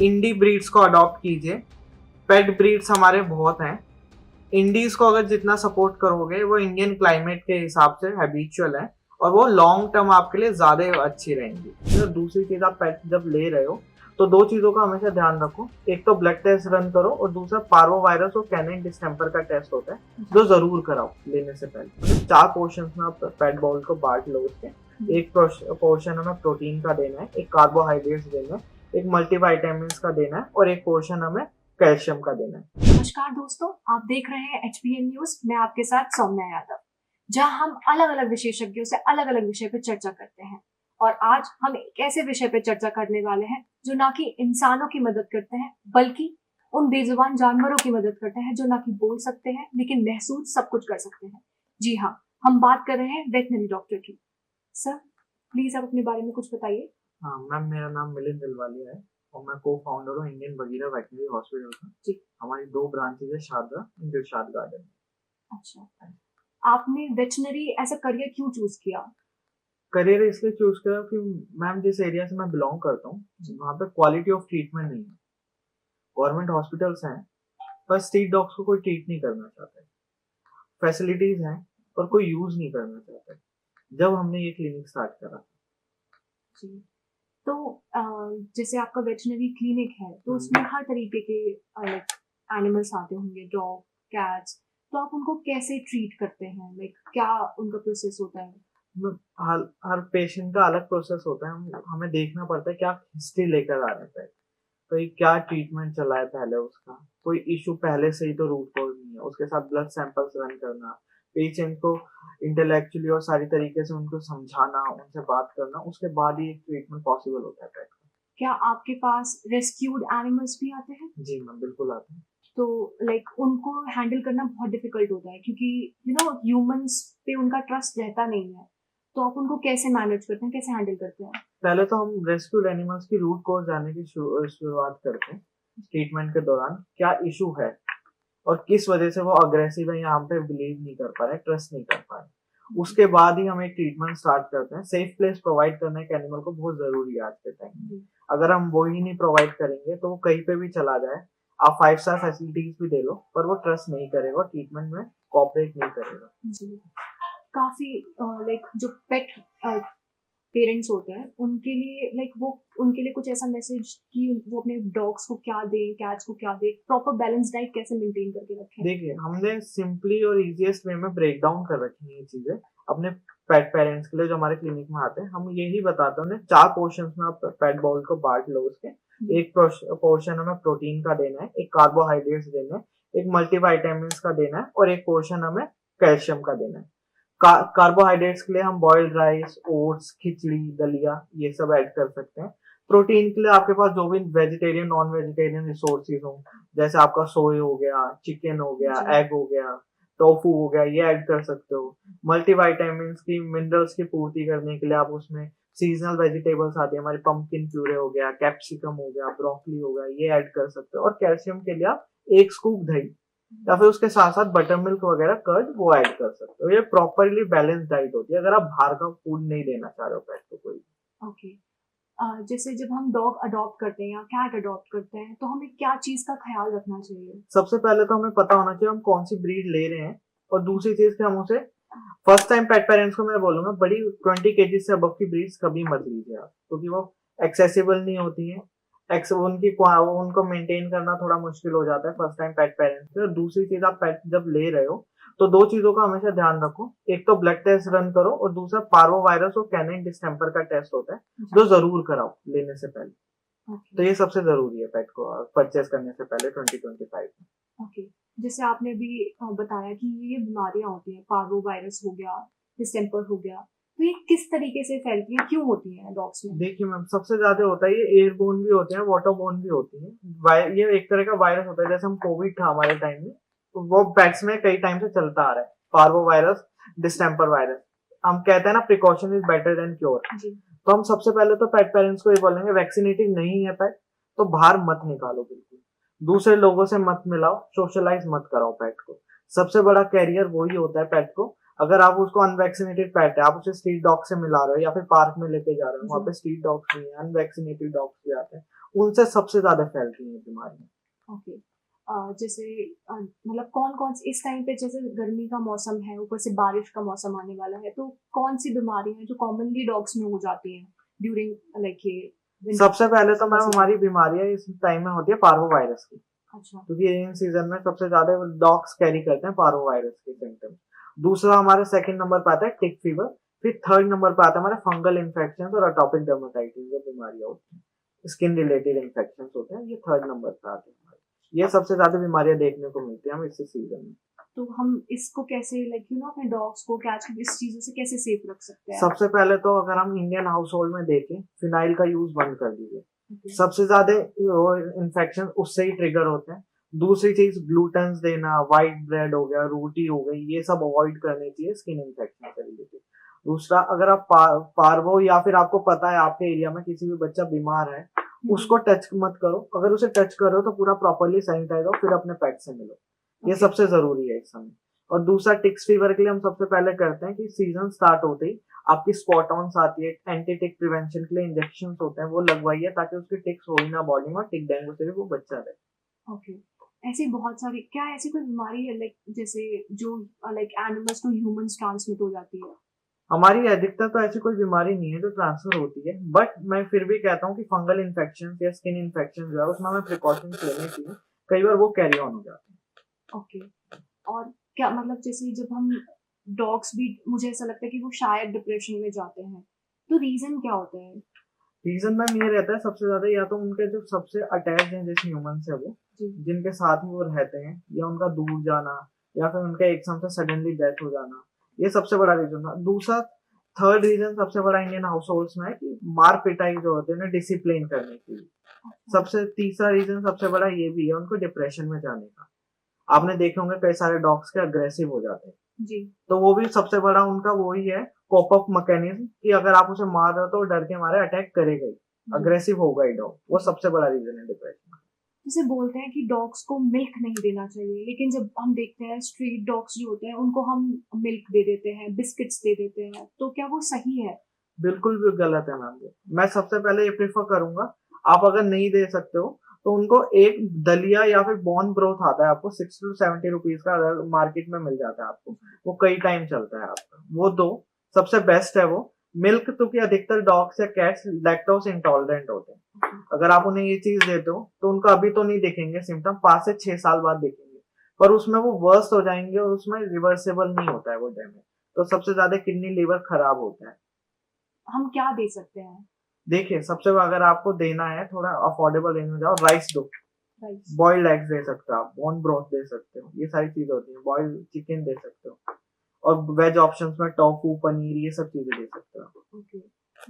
इंडी breeds को adopt कीजिए। पेट breeds हमारे बहुत हैं। इंडीज को अगर जितना सपोर्ट करोगे वो इंडियन क्लाइमेट के हिसाब से हैबिचुअल है और वो लॉन्ग टर्म आपके लिए ज्यादा अच्छी रहेंगी। और दूसरी चीज, आप पेट जब ले रहे हो तो दो चीजों का हमेशा ध्यान रखो। एक तो ब्लड टेस्ट रन करो और दूसरा पार्वो वायरस और कैनिन डिस्टेम्पर का टेस्ट होता है जो जरूर कराओ लेने से पहले। 4 पोर्शन में आप पेट बाउल को बांट लो। उसके एक पोर्शन हमें प्रोटीन का देना है, एक कार्बोहाइड्रेट्स देना है, एक मल्टीविटामिन का देना है और एक पोर्शन हमें कैल्शियम का देना है। नमस्कार दोस्तों, आप देख रहे हैं HPN न्यूज। मैं आपके साथ सौम्या यादव, जहां हम अलग अलग विशेषज्ञों से अलग अलग विषय पर चर्चा करते हैं। और आज हम एक ऐसे विषय पर चर्चा करने वाले हैं जो ना कि इंसानों की मदद करते हैं बल्कि उन बेजुबान जानवरों की मदद करते हैं जो ना कि बोल सकते हैं लेकिन महसूस सब कुछ कर सकते हैं। जी हाँ, हम बात कर रहे हैं वेटनरी डॉक्टर की। सर, प्लीज आप अपने बारे में कुछ बताइए। हाँ मैम, मेरा नाम मिलिंद दिलवालिया है और मैं को फाउंडर हूँ इंडियन बगीरा वेटनरी हॉस्पिटल का। जी। हमारी 2 ब्रांचेज है, शारदा एंड दिलशाद गार्डन। अच्छा, आपने वेटनरी एज अ करियर क्यों चूज किया? करियर इसलिए चूज करा कि मैम जिस एरिया से मैं बिलोंग करता हूँ वहाँ पे क्वालिटी ऑफ ट्रीटमेंट नहीं है। गवर्नमेंट हॉस्पिटल्स हैं पर स्ट्रीट डॉग्स को कोई ट्रीट नहीं करना चाहता है। फैसिलिटीज हैं पर कोई यूज नहीं करना चाहता है। जब हमने ये क्लिनिक स्टार्ट करा। जी। तो जैसे आपका वेटरनरी क्लिनिक है तो उसमें हर तरीके के लाइक एनिमल्स आते होंगे, डॉग, कैट्स। तो आप उनको कैसे ट्रीट करते हैं? लाइक क्या उनका प्रोसेस होता है? हर पेशेंट का अलग प्रोसेस होता है। हमें देखना पड़ता है क्या हिस्ट्री लेकर आ रहे हैं। कोई क्या ट्रीटमेंट चला है पहले, उसका कोई इशू पहले से ही तो रूट कॉज नहीं है। उसके साथ ब्लड सैंपल्स रन करना, पेशेंट को इंटेलेक्चुअली और सारी तरीके से उनको समझाना, उनसे बात करना, उसके बाद ही एक ट्रीटमेंट पॉसिबल होता है पेट का। क्या आपके पास रेस्क्यूड एनिमल्स भी आते हैं? जी मैम, बिल्कुल आते हैं। तो लाइक उनको हैंडल करना बहुत डिफिकल्ट होता है क्योंकि ह्यूमंस पे उनका ट्रस्ट रहता नहीं है। तो आप उनको कैसे मैनेज करते हैं, कैसे हैंडल करते हैं? पहले तो हम रेस्क्यूड एनिमल्स की रूट कॉज जानने की शुरुआत करते हैं। ट्रीटमेंट के दौरान क्या इशू है और किस वजह से वो अग्रेसिव है या हम पे बिलीव नहीं कर पा रहे, ट्रस्ट नहीं कर पा रहे। उसके बाद ही हम एक ट्रीटमेंट स्टार्ट करते हैं। सेफ प्लेस प्रोवाइड करना एक एनिमल को बहुत जरूरी है आज के टाइम में। अगर हम वो ही नहीं प्रोवाइड करेंगे तो वो कहीं पे भी चला जाए, आप 5 स्टार फैसिलिटीज भी दे लो पर वो ट्रस्ट नहीं करेगा, ट्रीटमेंट में कोऑपरेट नहीं करेगा। जी। काफी लाइक जो पेट पेरेंट्स होते हैं उनके लिए उनके लिए कुछ ऐसा मैसेज कि वो अपने डॉग्स को क्या दें, कैट्स को क्या दें, प्रॉपर बैलेंस डाइट कैसे मेंटेन करके रखें? देखिए, हमने सिंपली और इजीएस्ट वे में ब्रेक डाउन कर रखी है ये चीजें अपने पेट पेरेंट्स के लिए जो हमारे क्लिनिक में आते हैं। हम यही बताते हैं उन्हें 4 पोर्शन में आप पेट बाउल को बांट लो। उसके एक पोर्शन हमें प्रोटीन का देना है, एक कार्बोहाइड्रेट्स देना है, एक मल्टीविटामिन का देना है और एक पोर्शन हमें कैल्शियम का देना है। कार्बोहाइड्रेट्स के लिए हम बॉइल्ड राइस, ओट्स, खिचड़ी, दलिया ये सब ऐड कर सकते हैं। प्रोटीन के लिए आपके पास जो भी वेजिटेरियन नॉन वेजिटेरियन रिसोर्सेज हो, जैसे आपका सोय हो गया, चिकन हो गया, एग हो गया, टोफू हो गया, ये ऐड कर सकते हो। मल्टीविटामिन की मिनरल्स की पूर्ति करने के लिए आप उसमें सीजनल वेजिटेबल्स आती है हमारी, पंपकिन प्यूरे हो गया, कैप्सिकम हो गया, ब्रोकली हो गया, ये ऐड कर सकते हो। और कैल्शियम के लिए आप 1 स्कूप दही या फिर उसके साथ साथ बटर मिल्क वगैरह कर्ड वो ऐड कर सकते हो। ये प्रॉपरली बैलेंस डाइट होती है अगर आप बाहर का फूड नहीं देना चाह रहे हो पेट को कोई। ओके। जैसे जब हम डॉग अडॉप्ट करते हैं या कैट अडॉप्ट करते हैं तो हमें क्या चीज का ख्याल रखना चाहिए? सबसे पहले तो हमें पता होना चाहिए हम कौन सी ब्रीड ले रहे हैं। और दूसरी चीज कि हम उसे फर्स्ट टाइम पेट पेरेंट्स को मैं बोलूंगा बड़ी 20 केजी से अबव की ब्रीड्स कभी मत लीजिए आप, क्योंकि वो एक्सेसिबल नहीं होती है। उनको मेंटेन करना थोड़ा मुश्किल हो जाता है फर्स्ट टाइम पेट पेरेंट्स से। और दूसरी चीज, आप पेट जब ले रहे हो तो दो चीजों का हमेशा ध्यान रखो। एक तो ब्लड टेस्ट रन करो और दूसरा पार्वो वायरस और कैनिन डिस्टेम्पर का टेस्ट होता है जो जरूर कराओ लेने से पहले। तो ये सबसे जरूरी है पेट को परचेज करने से पहले 2025 में। ओके। जैसे आपने भी बताया कि ये बीमारियां होती हैं, पार्वो वायरस हो गया, डिस्टेम्पर हो गया, तो ये किस तरीके से फैलती हैं, क्यों होती हैं डॉग्स में? देखिए मैम, सबसे ज्यादा होता है ये एयरबोर्न भी होते हैं, वाटरबोर्न भी होती है। ये एक तरह का वायरस होता है। जैसे हम कोविड था हमारे टाइम में, तो वो पेट्स में कई टाइम से चलता आ रहा है, पार्वो वायरस, डिस्टेम्पर वायरस। हम कहते हैं ना, precaution is better than cure. तो हम सबसे पहले तो पेट पेरेंट्स को ये बोलेंगे, वैक्सीनेटेड नहीं है पेट तो बाहर मत निकालो बिल्कुल। दूसरे लोगों से मत मिलाओ, सोशलाइज मत कराओ पेट को। सबसे बड़ा कैरियर वही होता है पेट को। अगर आप उसको अनवैक्सीनेटेड पेट है, आप उसे स्ट्रीट डॉग से मिला रहे हो या फिर पार्क में लेके जा रहे हो, वहाँ पे स्ट्रीट डॉग्स नहीं है, अनवैक्सीनेटेड डॉग्स भी आते हैं, उनसे सबसे ज्यादा फैलती हैं बीमारियां। ओके। जैसे मतलब कौन कौन इस टाइम पे जैसे गर्मी का मौसम है, ऊपर से बारिश का मौसम आने वाला है, तो कौन सी बीमारियां हैं जो कॉमनली डॉग्स में हो जाती हैं ड्यूरिंग लाइक ये winter सबसे पहले तो मैम season? हमारी बीमारियां इस टाइम में होती है पार्वो वायरस की, अच्छा। क्योंकि इन सीजन में सबसे ज्यादा डॉग्स कैरी करते हैं पार्वो वायरस के सिम्टम्स। दूसरा हमारे सेकंड नंबर पे आता है टिक फीवर। फिर थर्ड नंबर पे आता है हमारे फंगल इन्फेक्शन और अटोपिक डर्मेटाइटिस जो बीमारियां होती हैं, स्किन रिलेटेड इन्फेक्शन होते हैं, ये थर्ड नंबर पे आते हैं हमारे। ये सबसे ज्यादा बीमारियां देखने को मिलती है हमें इस सीजन में। तो हम इसको कैसे लाइक अपने डॉग्स को कैच इस चीजों से कैसे सेफ रख सकते हैं? सबसे पहले तो अगर हम इंडियन हाउस होल्ड में देखें, फिनाइल का यूज बंद कर दीजिए। Okay. सबसे ज्यादा इन्फेक्शन उससे ही ट्रिगर होते हैं। दूसरी चीज ग्लूटेंस देना, व्हाइट ब्रेड हो गया, रोटी हो गई, ये सब अवॉइड करनी चाहिए स्किन इन्फेक्शन से रिलेटेड। दूसरा, अगर आप पार्वो या फिर आपको पता है आपके एरिया में किसी भी बच्चा बीमार है, उसको टच मत करो। अगर उसे टच करो तो पूरा प्रॉपरली सैनिटाइज हो, फिर अपने पेट से मिलो। ये सबसे जरूरी है इस समय। और दूसरा, टिक्स फीवर के लिए हम सबसे पहले करते हैं कि सीजन स्टार्ट होते ही आपकी स्पॉट ऑन आती है, एंटी टिक प्रिवेंशन के लिए इंजेक्शन होते हैं, वो लगवाइए ताकि उसके टिक्स हो ही ना बॉडी में, टिक डेंगू से भी वो बच्चा रहे। ओके। ऐसी बहुत सारी क्या ऐसी कोई बीमारी है लाइक जैसे जो like animals to humans transmit हो जाती है? हमारी अधिकतर तो ऐसी कोई बीमारी नहीं है जो ट्रांसफर होती है, बट मैं फिर भी कहता हूँ कि फंगल इन्फेक्शन या स्किन इन्फेक्शन जो है उसमें हमें प्रिकॉशंस लेने चाहिए, कई बार वो कैरी ऑन हो जाते हैं। ओके। और क्या मतलब जैसे जब हम डॉग्स भी मुझे ऐसा लगता है कि वो शायद डिप्रेशन में जाते हैं, तो रीजन क्या होता है? रीजन मैम ये रहता है सबसे ज्यादा, या तो उनके जो सबसे अटैच हैं जैसे ह्यूमन से वो, जिनके साथ में वो रहते हैं, या उनका दूर जाना, या फिर उनका एकदम से सडनली डेथ हो जाना, ये सबसे बड़ा रीजन था। दूसरा, थर्ड रीजन सबसे बड़ा इंडियन हाउस होल्ड्स में है कि मार पिटाई जो होते हैं उन्हें डिसिप्लिन करने के लिए। सबसे तीसरा रीजन सबसे बड़ा ये भी है उनको डिप्रेशन में जाने का। आपने देखे होंगे कई सारे डॉग्स के अग्रेसिव हो जाते हैं जी। तो वो भी सबसे बड़ा उनका वही है कॉप अप मैकेनिज्म, कि अगर आप उसे मार रहे हो तो वो डर के मारे अटैक करेगा ही, अग्रेसिव होगा ही डॉग। वो सबसे बड़ा रीजन है डिप्रेशन का। जैसे बोलते हैं कि डॉग्स को मिल्क नहीं देना चाहिए, लेकिन जब हम देखते हैं स्ट्रीट डॉग्स जो होते हैं उनको हम मिल्क दे देते हैं, बिस्किट्स दे देते हैं, तो क्या वो सही है? बिल्कुल भी गलत है मैम। मैं सबसे पहले ये प्रेफर करूंगा, आप अगर नहीं दे सकते हो तो उनको एक दलिया या फिर बॉर्न ब्रोथ आता है, आपको 60 to 70 रुपीज का मार्केट में मिल जाता है आपको, वो कई टाइम चलता है आपका, वो दो सबसे बेस्ट है वो। मिल्क तो कि अधिकतर डॉग्स या कैट्स लैक्टोज इंटॉलरेंट होते हैं, अगर आप उन्हें ये चीज देते हो तो उनको अभी तो नहीं दिखेंगे सिम्टम, 5 से 6 साल बाद दिखेंगे, पर उसमें वो वर्स हो जाएंगे और उसमें रिवर्सेबल नहीं होता है वो डैमेज। तो सबसे ज्यादा किडनी लीवर खराब होता है। हम क्या दे सकते हैं? देखिए, सबसे अगर आपको देना है थोड़ा अफोर्डेबल रेंज में जाओ, राइस दो, राइस। बॉइल्ड एग्स दे सकते हो आप, बोन ब्रोथ दे सकते हो, ये सारी चीजें होती हैं, बॉइल्ड चिकन दे सकते हो, और वेज ऑप्शंस में टोफू, पनीर, ये सब चीजें दे सकते हो। ओके।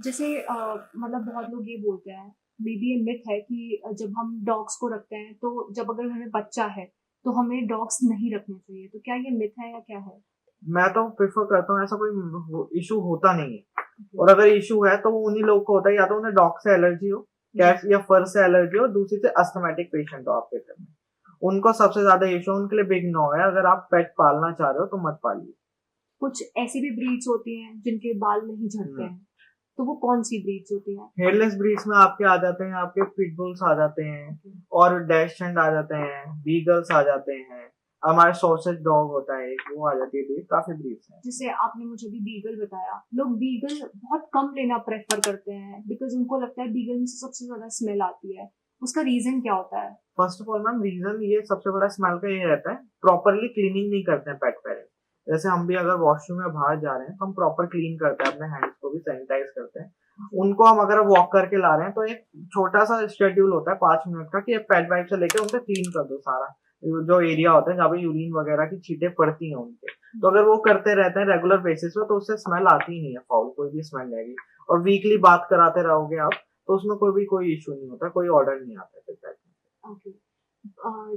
जैसे मतलब बहुत लोग ये बोलते हैं, मे बी ये मिथ है कि जब हम डॉग्स को रखते हैं तो जब अगर हमें बच्चा है तो हमें डॉग्स नहीं रखने चाहिए, तो क्या ये मिथ है या क्या है? मैं तो प्रेफर करता हूँ ऐसा कोई इशू होता नहीं है, और अगर इशू है तो वो उन्हीं लोगों को होता है, या तो उन्हें डॉग से एलर्जी हो, कैट या फर से एलर्जी हो, दूसरी से अस्थमेटिक पेशेंट हो आपके घर में, उनको सबसे ज्यादा इशू, उनके लिए बिग नो है। अगर आप पेट पालना चाह रहे हो तो मत पालिए। कुछ ऐसी भी ब्रीड्स होती हैं जिनके बाल नहीं झड़ते हैं, तो वो कौन सी ब्रीड्स होती हैं? हेयरलेस ब्रीड्स में आपके आ जाते हैं, आपके पिटबुल्स आ जाते हैं, और डैशेंड आ जाते हैं, बीगल्स आ जाते हैं, हमारे सॉसेज डॉग होता है एक, वो आ जाती है ब्रीड, काफी ब्रीड्स हैं। जैसे आपने मुझे भी बीगल बताया, लोग बीगल बहुत कम लेना प्रेफर करते हैं बिकॉज उनको लगता है बीगल में से सबसे ज्यादा स्मेल आती है, उसका रीजन क्या होता है? First of all ma'am, reason ये सबसे बड़ा स्मेल का ये रहता है, प्रॉपरली क्लीनिंग नहीं करते हैं पेट पेरेंट्स। जैसे हम भी अगर वॉशरूम में बाहर जा रहे हैं तो हम प्रॉपर क्लीन करते हैं, अपने हैंड्स को भी सैनिटाइज करते हैं। उनको हम अगर वॉक करके ला रहे हैं तो एक छोटा सा शेड्यूल होता है 5 मिनट का, कि पेट वाइप से लेके उनको क्लीन कर दो सारा जो एरिया होता है जहाँ पे यूरिन वगैरह की छींटे पड़ती हैं उनके। तो अगर वो करते रहते हैं रेगुलर बेसिस पे तो उससे स्मेल आती ही नहीं है, फाउल कोई भी स्मेल नहीं आएगी। और वीकली बात कराते रहोगे आप तो उसमें कोई इशू नहीं होता, कोई ऑर्डर नहीं आता है पेट में। ओके।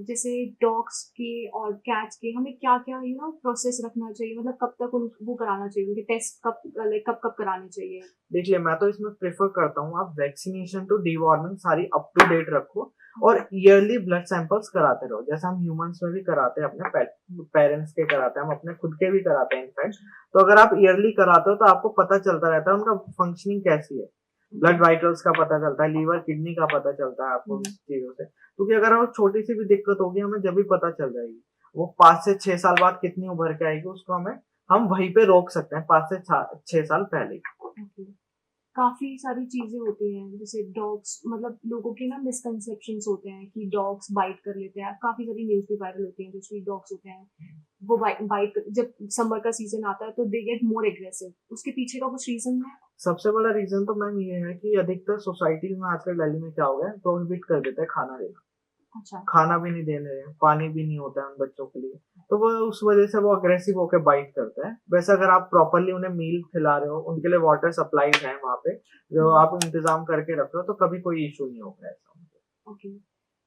जैसे डॉग्स के और कैट्स के हमें क्या क्या प्रोसेस रखना चाहिए, मतलब कब तक वो कराना चाहिए, उनके टेस्ट कब लाइक कब कब कराने चाहिए? देखिए, मैं तो इसमें प्रेफर करता हूँ आप वैक्सीनेशन टू डीवॉर्मिंग सारी अप टू डेट रखो, और ईयरली ब्लड सैंपल्स कराते रहो, जैसे हम ह्यूमंस में भी कराते हैं, अपने पेरेंट्स के कराते हैं, हम अपने खुद के भी कराते हैं इनफैक्ट। तो अगर आप ईयरली कराते हो तो आपको पता चलता रहता है उनका फंक्शनिंग कैसी है। ब्लड वाइटल्स का पता चलता है, लीवर किडनी का पता चलता है आपको इस चीजों से। क्योंकि अगर हमें छोटी सी भी दिक्कत होगी हमें जब भी पता चल जाएगी, वो 5 से 6 साल बाद कितनी उभर के आएगी उसको हम वहीं पे रोक सकते हैं 5 से 6 साल पहले। Okay. काफी सारी चीजें होती हैं, जैसे डॉग्स, मतलब लोगों के ना मिसकंसेप्शंस होते हैं कि डॉग्स बाइट कर लेते हैं। काफी सारी न्यूज भी वायरल होती हैं, जो स्ट्रीट डॉग्स होते हैं वो बाइट जब समर का सीजन आता है तो दे गेट मोर एग्रेसिव। उसके पीछे का कुछ रीजन है? सबसे बड़ा रीजन तो मैम ये है कि अधिकतर सोसाइटीज में आजकल दिल्ली में क्या हो गया है, प्रोहिबिट कर देते हैं खाना देना। अच्छा। खाना भी नहीं देने रहे हैं, पानी भी नहीं होता है उन बच्चों के लिए, तो वो उस वजह से वो अग्रेसिव होकर बाइट करते हैं। वैसे अगर आप प्रॉपरली उन्हें मील खिला रहे हो, उनके लिए वाटर सप्लाईज है वहाँ पे जो आप इंतजाम करके रख रहे हो, तो कभी कोई इशू नहीं होगा ऐसा। ओके।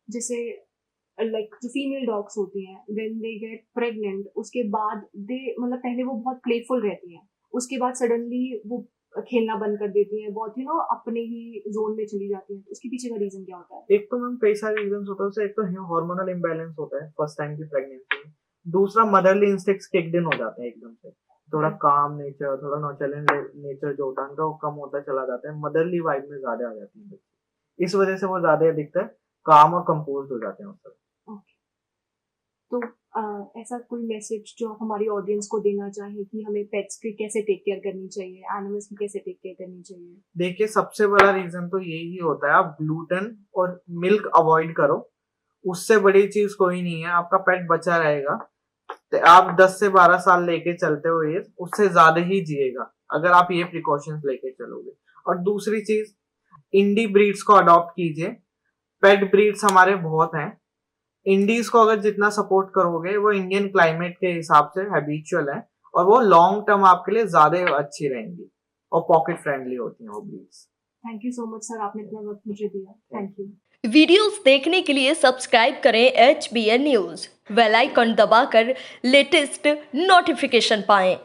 जैसे लाइक जो फीमेल डॉग्स होती हैं व्हेन दे गेट प्रेग्नेंट, उसके बाद दे मतलब पहले वो बहुत प्लेफुल रहती हैं, उसके बाद सडनली वो खेलना बंद कर देती हैं, बहुत अपने ही जोन में चली जाती हैं। तो उसके पीछे का रीजन क्या होता है? एक तो मैम कई सारे रीजन होते हैं, एक तो हार्मोनल इम्बैलेंस होता है फर्स्ट टाइम की प्रेगनेंसी में। दूसरा मदरली इंस्टिक्ट्स किक्ड इन हो जाते हैं एकदम से, थोड़ा काम नेचर, थोड़ा नॉनचलेंट नेचर जो होता है उनका वो कम होता चला जाता है, मदरली वाइब में ज्यादा आ जाती है बच्चे। इस वजह से वो ज्यादा अधिकतर काम और कंपोज हो जाते हैं उससे। ओके। तो ऐसा कोई मैसेज जो हमारी ऑडियंस को देना चाहे कि हमें पेट्स की कैसे टेक केयर करनी चाहिए, एनिमल्स की कैसे टेक केयर करनी चाहिए? देखिए सबसे बड़ा रीजन तो यही होता है, आप ग्लूटेन और मिल्क अवॉइड करो, उससे बड़ी चीज कोई नहीं है, आपका पेट बचा रहेगा। तो आप 10 से 12 साल लेके चलते हो, ये उससे ज्यादा ही जिएगा अगर आप ये प्रिकॉशंस लेके चलोगे। और दूसरी चीज, इंडी ब्रीड्स को अडॉप्ट कीजिए। पेट ब्रीड्स हमारे बहुत हैं, इंडीज को अगर जितना सपोर्ट करोगे वो इंडियन क्लाइमेट के हिसाब से हैबिचुअल है, और वो लॉन्ग टर्म आपके लिए ज्यादा अच्छी रहेंगी और पॉकेट फ्रेंडली होती हैं वो breeds. Thank you so much sir, आपने इतना वक्त मुझे दिया। Thank you. वीडियोस देखने के लिए सब्सक्राइब करें HBN न्यूज़, बेल आइकन दबाकर लेटेस्ट नोटिफिकेशन पाएं।